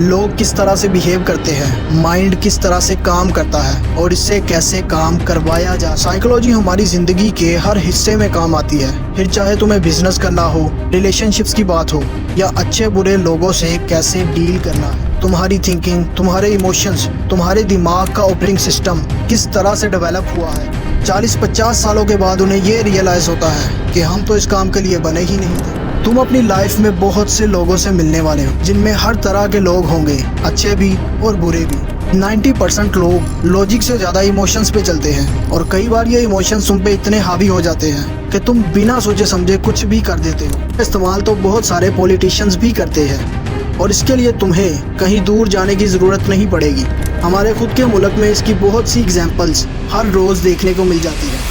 लोग किस तरह से बिहेव करते हैं, माइंड किस तरह से काम करता है और इससे कैसे काम करवाया जा। साइकोलॉजी हमारी ज़िंदगी के हर हिस्से में काम आती है। फिर चाहे तुम्हें बिजनेस करना हो, रिलेशनशिप्स की बात हो या अच्छे बुरे लोगों से कैसे डील करना है। तुम्हारी थिंकिंग, तुम्हारे इमोशंस, तुम्हारे दिमाग का ऑपरेटिंग सिस्टम किस तरह से डेवलप हुआ है। 40-50 सालों के बाद उन्हें ये रियलाइज़ होता है कि हम तो इस काम के लिए बने ही नहीं थे। तुम अपनी लाइफ में बहुत से लोगों से मिलने वाले हो, जिनमें हर तरह के लोग होंगे, अच्छे भी और बुरे भी। 90% लोग लॉजिक से ज़्यादा इमोशंस पे चलते हैं और कई बार ये इमोशंस तुम पे इतने हावी हो जाते हैं कि तुम बिना सोचे समझे कुछ भी कर देते हो। इस्तेमाल तो बहुत सारे पॉलिटिशियंस भी करते हैं और इसके लिए तुम्हें कहीं दूर जाने की ज़रूरत नहीं पड़ेगी। हमारे खुद के मुल्क में इसकी बहुत सी एग्जाम्पल्स हर रोज़ देखने को मिल जाती है।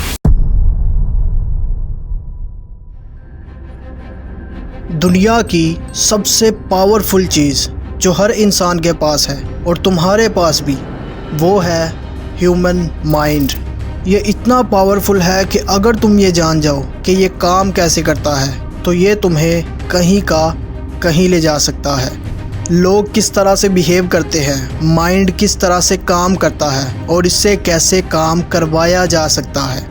दुनिया की सबसे पावरफुल चीज़ जो हर इंसान के पास है और तुम्हारे पास भी, वो है ह्यूमन माइंड। ये इतना पावरफुल है कि अगर तुम ये जान जाओ कि ये काम कैसे करता है तो ये तुम्हें कहीं का कहीं ले जा सकता है। लोग किस तरह से बिहेव करते हैं, माइंड किस तरह से काम करता है और इससे कैसे काम करवाया जा सकता है,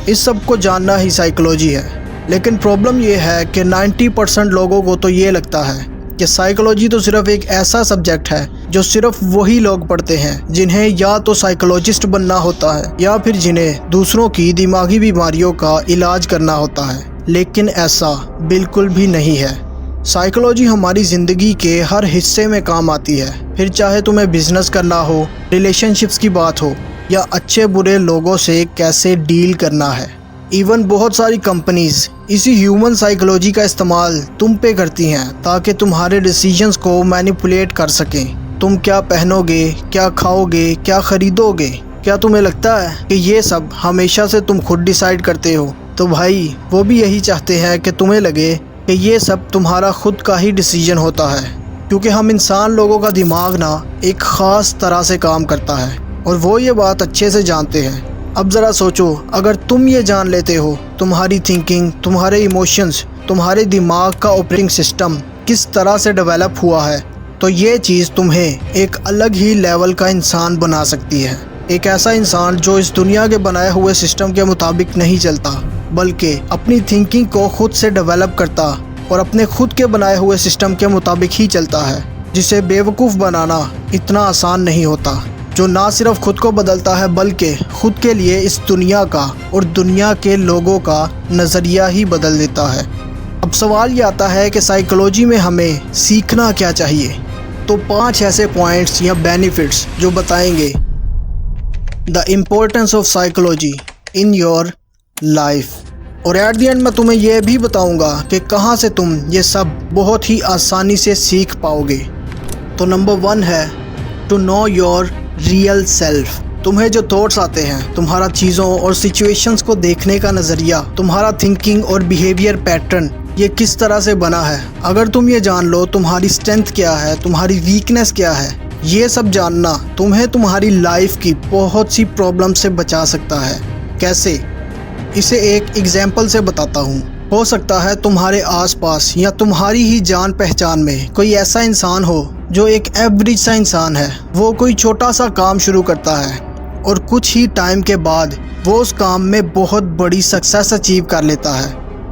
इस सब को जानना ही साइकोलॉजी है। लेकिन प्रॉब्लम ये है कि 90% लोगों को तो ये लगता है कि साइकोलॉजी तो सिर्फ एक ऐसा सब्जेक्ट है जो सिर्फ वही लोग पढ़ते हैं जिन्हें या तो साइकोलॉजिस्ट बनना होता है या फिर जिन्हें दूसरों की दिमागी बीमारियों का इलाज करना होता है। लेकिन ऐसा बिल्कुल भी नहीं है। साइकोलॉजी हमारी ज़िंदगी के हर हिस्से में काम आती है। फिर चाहे तुम्हें बिजनेस करना हो, रिलेशनशिप्स की बात हो या अच्छे बुरे लोगों से कैसे डील करना है। इवन बहुत सारी कंपनीज इसी ह्यूमन साइकोलॉजी का इस्तेमाल तुम पे करती हैं ताकि तुम्हारे डिसीजंस को मैनिपुलेट कर सकें। तुम क्या पहनोगे, क्या खाओगे, क्या खरीदोगे, क्या तुम्हें लगता है कि ये सब हमेशा से तुम खुद डिसाइड करते हो? तो भाई, वो भी यही चाहते हैं कि तुम्हें लगे कि ये सब तुम्हारा खुद का ही डिसीजन होता है, क्योंकि हम इंसान लोगों का दिमाग ना एक ख़ास तरह से काम करता है और वो ये बात अच्छे से जानते हैं। अब ज़रा सोचो, अगर तुम ये जान लेते हो तुम्हारी थिंकिंग, तुम्हारे इमोशंस, तुम्हारे दिमाग का ऑपरेटिंग सिस्टम किस तरह से डेवलप हुआ है, तो ये चीज़ तुम्हें एक अलग ही लेवल का इंसान बना सकती है। एक ऐसा इंसान जो इस दुनिया के बनाए हुए सिस्टम के मुताबिक नहीं चलता, बल्कि अपनी थिंकिंग को खुद से डेवलप करता और अपने खुद के बनाए हुए सिस्टम के मुताबिक ही चलता है, जिसे बेवकूफ़ बनाना इतना आसान नहीं होता। जो ना सिर्फ खुद को बदलता है बल्कि खुद के लिए इस दुनिया का और दुनिया के लोगों का नज़रिया ही बदल देता है। अब सवाल ये आता है कि साइकोलॉजी में हमें सीखना क्या चाहिए। तो 5 ऐसे पॉइंट्स या बेनिफिट्स जो बताएंगे the importance of psychology in your life. और एट द एंड मैं तुम्हें यह भी बताऊंगा कि कहाँ से तुम ये सब बहुत ही आसानी से सीख पाओगे। तो नंबर 1 है to know your real self. तुम्हें जो थॉट्स आते हैं, तुम्हारा चीज़ों और सिचुएशंस को देखने का नज़रिया, तुम्हारा थिंकिंग और बिहेवियर पैटर्न, ये किस तरह से बना है। अगर तुम ये जान लो तुम्हारी स्ट्रेंथ क्या है, तुम्हारी वीकनेस क्या है, ये सब जानना तुम्हें तुम्हारी लाइफ की बहुत सी प्रॉब्लम से बचा सकता है। कैसे? इसे एक एग्जाम्पल से बताता हूँ। हो सकता है तुम्हारे आसपास या तुम्हारी ही जान पहचान में कोई ऐसा इंसान हो जो एक एवरेज सा इंसान है। वो कोई छोटा सा काम शुरू करता है और कुछ ही टाइम के बाद वो उस काम में बहुत बड़ी सक्सेस अचीव कर लेता है।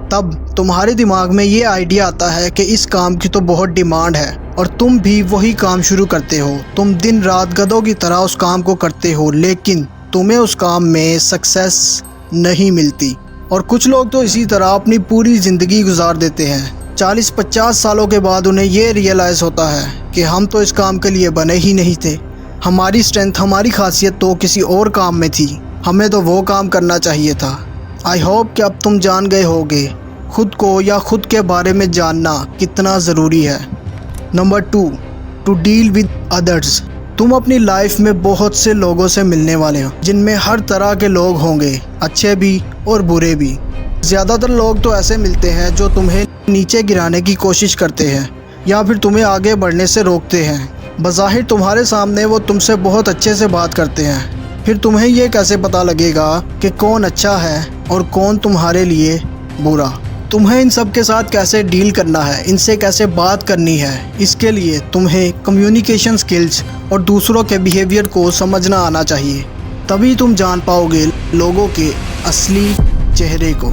तब तुम्हारे दिमाग में ये आइडिया आता है कि इस काम की तो बहुत डिमांड है और तुम भी वही काम शुरू करते हो। तुम दिन रात गधों की तरह उस काम को करते हो, लेकिन तुम्हें उस काम में सक्सेस नहीं मिलती। और कुछ लोग तो इसी तरह अपनी पूरी ज़िंदगी गुजार देते हैं। 40-50 सालों के बाद उन्हें ये रियलाइज़ होता है कि हम तो इस काम के लिए बने ही नहीं थे। हमारी स्ट्रेंथ, हमारी खासियत तो किसी और काम में थी, हमें तो वो काम करना चाहिए था। आई होप कि अब तुम जान गए होगे खुद को या खुद के बारे में जानना कितना ज़रूरी है। Number 2, to deal with others. तुम अपनी लाइफ में बहुत से लोगों से मिलने वाले हो, जिनमें हर तरह के लोग होंगे, अच्छे भी और बुरे भी। ज़्यादातर लोग तो ऐसे मिलते हैं जो तुम्हें नीचे गिराने की कोशिश करते हैं या फिर तुम्हें आगे बढ़ने से रोकते हैं। बज़ाहिर तुम्हारे सामने वो तुमसे बहुत अच्छे से बात करते हैं, फिर तुम्हें ये कैसे पता लगेगा कि कौन अच्छा है और कौन तुम्हारे लिए बुरा। तुम्हें इन सब के साथ कैसे डील करना है, इनसे कैसे बात करनी है, इसके लिए तुम्हें कम्युनिकेशन स्किल्स और दूसरों के बिहेवियर को समझना आना चाहिए। तभी तुम जान पाओगे लोगों के असली चेहरे को।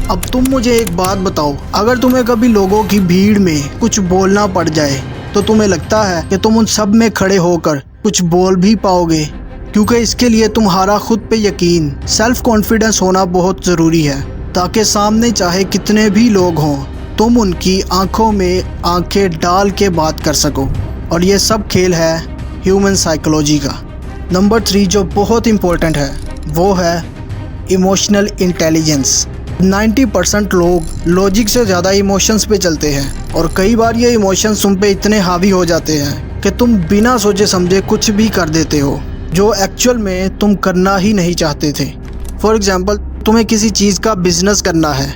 अब तुम मुझे एक बात बताओ, अगर तुम्हें कभी लोगों की भीड़ में कुछ बोलना पड़ जाए तो तुम्हें लगता है कि तुम उन सब में खड़े होकर कुछ बोल भी पाओगे? क्योंकि इसके लिए तुम्हारा खुद पे यकीन, सेल्फ कॉन्फिडेंस होना बहुत ज़रूरी है, ताकि सामने चाहे कितने भी लोग हों तुम उनकी आंखों में आंखें डाल के बात कर सको। और ये सब खेल है ह्यूमन साइकोलॉजी का। नंबर 3 जो बहुत इम्पोर्टेंट है वो है इमोशनल इंटेलिजेंस। 90% लोग लॉजिक से ज़्यादा इमोशंस पे चलते हैं और कई बार ये इमोशंस तुम पे इतने हावी हो जाते हैं कि तुम बिना सोचे समझे कुछ भी कर देते हो जो एक्चुअल में तुम करना ही नहीं चाहते थे। फॉर एग्ज़ाम्पल, तुम्हें किसी चीज़ का बिजनेस करना है।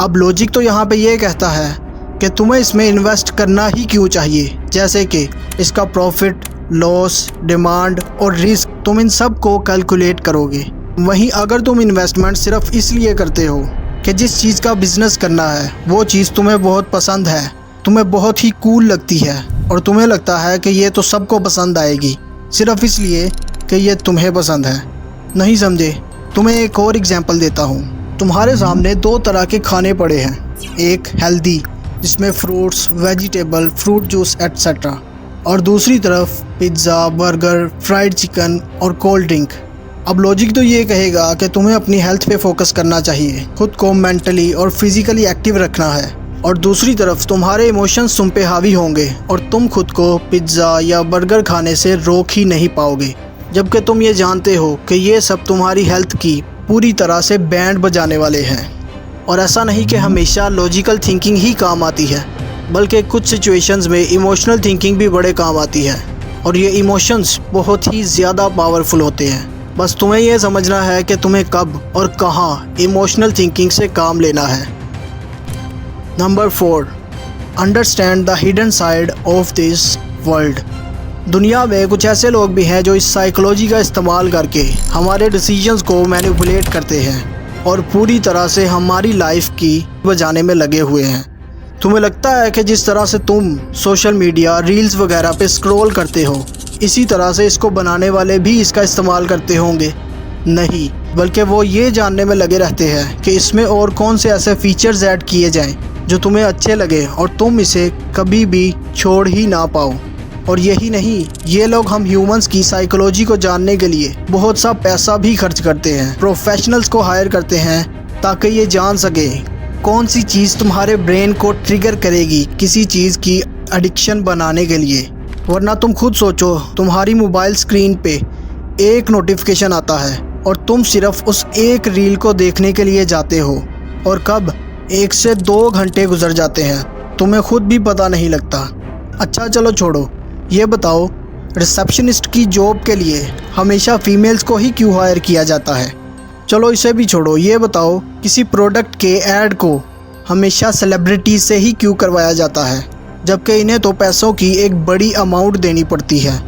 अब लॉजिक तो यहाँ पे ये कहता है कि तुम्हें इसमें इन्वेस्ट करना ही क्यों चाहिए, जैसे कि इसका प्रॉफिट, लॉस, डिमांड और रिस्क, तुम इन सब को कैलकुलेट करोगे। वहीं अगर तुम इन्वेस्टमेंट सिर्फ इसलिए करते हो कि जिस चीज़ का बिजनेस करना है वो चीज़ तुम्हें बहुत पसंद है, तुम्हें बहुत ही कूल लगती है और तुम्हें लगता है कि ये तो सबको पसंद आएगी, सिर्फ इसलिए कि ये तुम्हें पसंद है। नहीं समझे? तुम्हें एक और एग्जांपल देता हूँ। तुम्हारे सामने 2 तरह के खाने पड़े हैं, एक हेल्दी जिसमें fruits, vegetable, fruit juice etcetera, और दूसरी तरफ पिज़्ज़ा, बर्गर, फ्राइड चिकन और कोल्ड ड्रिंक। अब लॉजिक तो ये कहेगा कि तुम्हें अपनी हेल्थ पे फोकस करना चाहिए, खुद को मेंटली और फिजिकली एक्टिव रखना है, और दूसरी तरफ तुम्हारे इमोशंस तुम पे हावी होंगे और तुम खुद को पिज़्ज़ा या बर्गर खाने से रोक ही नहीं पाओगे, जबकि तुम ये जानते हो कि ये सब तुम्हारी हेल्थ की पूरी तरह से बैंड बजाने वाले हैं। और ऐसा नहीं कि हमेशा लॉजिकल थिंकिंग ही काम आती है, बल्कि कुछ सिचुएशंस में इमोशनल थिंकिंग भी बड़े काम आती है, और ये इमोशंस बहुत ही ज़्यादा पावरफुल होते हैं। बस तुम्हें यह समझना है कि तुम्हें कब और कहाँ इमोशनल थिंकिंग से काम लेना है। Number 4, understand the hidden side of this world. दुनिया में कुछ ऐसे लोग भी हैं जो इस साइकोलॉजी का इस्तेमाल करके हमारे डिसीजंस को मैनिपुलेट करते हैं और पूरी तरह से हमारी लाइफ की बजाने में लगे हुए हैं। तुम्हें लगता है कि जिस तरह से तुम सोशल मीडिया, रील्स वगैरह पे स्क्रॉल करते हो, इसी तरह से इसको बनाने वाले भी इसका इस्तेमाल करते होंगे? नहीं, बल्कि वो ये जानने में लगे रहते हैं कि इसमें और कौन से ऐसे फीचर्स ऐड किए जाएं जो तुम्हें अच्छे लगे और तुम इसे कभी भी छोड़ ही ना पाओ। और यही नहीं, ये लोग हम ह्यूमंस की साइकोलॉजी को जानने के लिए बहुत सा पैसा भी खर्च करते हैं, प्रोफेशनल्स को हायर करते हैं ताकि ये जान सके कौन सी चीज़ तुम्हारे ब्रेन को ट्रिगर करेगी किसी चीज़ की एडिक्शन बनाने के लिए। वरना तुम खुद सोचो, तुम्हारी मोबाइल स्क्रीन पे एक नोटिफिकेशन आता है और तुम सिर्फ उस एक रील को देखने के लिए जाते हो, और कब 1 से 2 घंटे गुजर जाते हैं, तुम्हें खुद भी पता नहीं लगता। अच्छा चलो छोड़ो, ये बताओ, रिसेप्शनिस्ट की जॉब के लिए हमेशा फीमेल्स को ही क्यों हायर किया जाता है? चलो इसे भी छोड़ो, ये बताओ, किसी प्रोडक्ट के ऐड को हमेशा सेलिब्रिटीज से ही क्यों करवाया जाता है, जबकि इन्हें तो पैसों की एक बड़ी अमाउंट देनी पड़ती है,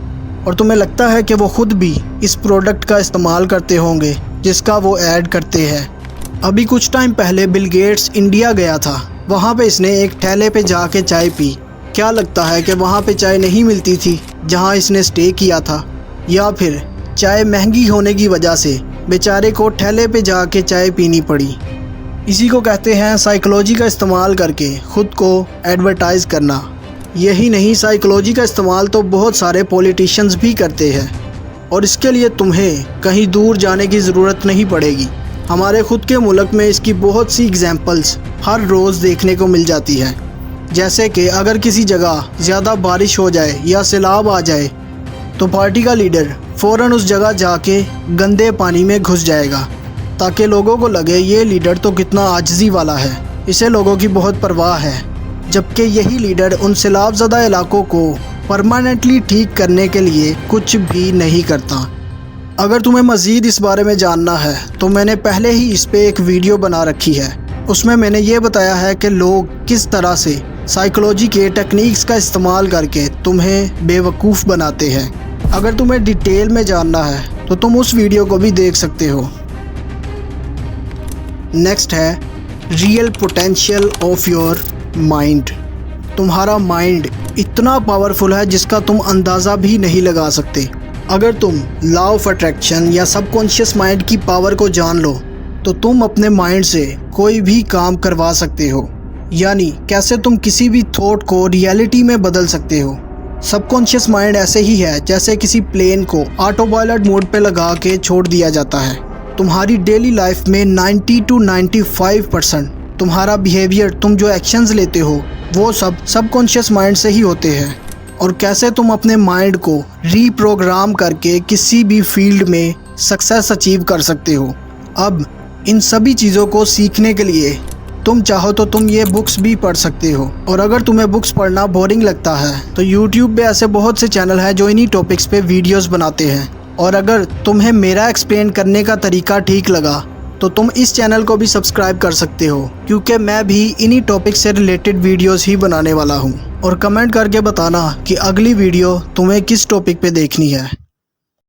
और तुम्हें लगता है कि वो खुद भी इस प्रोडक्ट का इस्तेमाल करते होंगे जिसका वो ऐड करते हैं। अभी कुछ टाइम पहले बिल गेट्स इंडिया गया था, वहाँ पे इसने एक ठेले पे जाके चाय पी। क्या लगता है कि वहाँ पे चाय नहीं मिलती थी जहाँ इसने स्टे किया था, या फिर चाय महंगी होने की वजह से बेचारे को ठेले पे जाके चाय पीनी पड़ी? इसी को कहते हैं साइकोलॉजी का इस्तेमाल करके खुद को एडवर्टाइज़ करना। यही नहीं, साइकोलॉजी का इस्तेमाल तो बहुत सारे पॉलिटिशियंस भी करते हैं, और इसके लिए तुम्हें कहीं दूर जाने की ज़रूरत नहीं पड़ेगी। हमारे खुद के मुल्क में इसकी बहुत सी एग्जांपल्स हर रोज़ देखने को मिल जाती है। जैसे कि अगर किसी जगह ज़्यादा बारिश हो जाए या सैलाब आ जाए तो पार्टी का लीडर फ़ौरन उस जगह जाके गंदे पानी में घुस जाएगा ताकि लोगों को लगे ये लीडर तो कितना आजिज़ी वाला है, इसे लोगों की बहुत परवाह है। जबकि यही लीडर उन सैलाबज़दा इलाकों को परमानेंटली ठीक करने के लिए कुछ भी नहीं करता। अगर तुम्हें मज़ीद इस बारे में जानना है तो मैंने पहले ही इस पे एक वीडियो बना रखी है। उसमें मैंने ये बताया है कि लोग किस तरह से साइकोलॉजी के टेक्निक्स का इस्तेमाल करके तुम्हें बेवकूफ़ बनाते हैं। अगर तुम्हें डिटेल में जानना है तो तुम उस वीडियो को भी देख सकते हो। नेक्स्ट है real potential of your mind. तुम्हारा माइंड इतना पावरफुल है जिसका तुम अंदाज़ा भी नहीं लगा सकते। अगर तुम लॉ ऑफ अट्रैक्शन या सबकॉन्शियस माइंड की पावर को जान लो तो तुम अपने माइंड से कोई भी काम करवा सकते हो। यानी कैसे तुम किसी भी थॉट को रियलिटी में बदल सकते हो। सबकॉन्शियस माइंड ऐसे ही है जैसे किसी प्लेन को ऑटो पायलट मोड पे लगा के छोड़ दिया जाता है। तुम्हारी डेली लाइफ में 90 to 95% तुम्हारा बिहेवियर, तुम जो एक्शंस लेते हो वो सब सबकॉन्शियस माइंड से ही होते हैं। और कैसे तुम अपने माइंड को रीप्रोग्राम करके किसी भी फील्ड में सक्सेस अचीव कर सकते हो। अब इन सभी चीज़ों को सीखने के लिए तुम चाहो तो तुम ये बुक्स भी पढ़ सकते हो। और अगर तुम्हें बुक्स पढ़ना बोरिंग लगता है तो यूट्यूब पे ऐसे बहुत से चैनल हैं जो इन्हीं टॉपिक्स पे वीडियोस बनाते हैं। और अगर तुम्हें मेरा एक्सप्लेन करने का तरीका ठीक लगा तो तुम इस चैनल को भी सब्सक्राइब कर सकते हो, क्योंकि मैं भी इन्हीं टॉपिक से रिलेटेड वीडियोस ही बनाने वाला हूँ। और कमेंट करके बताना कि अगली वीडियो तुम्हें किस टॉपिक पे देखनी है।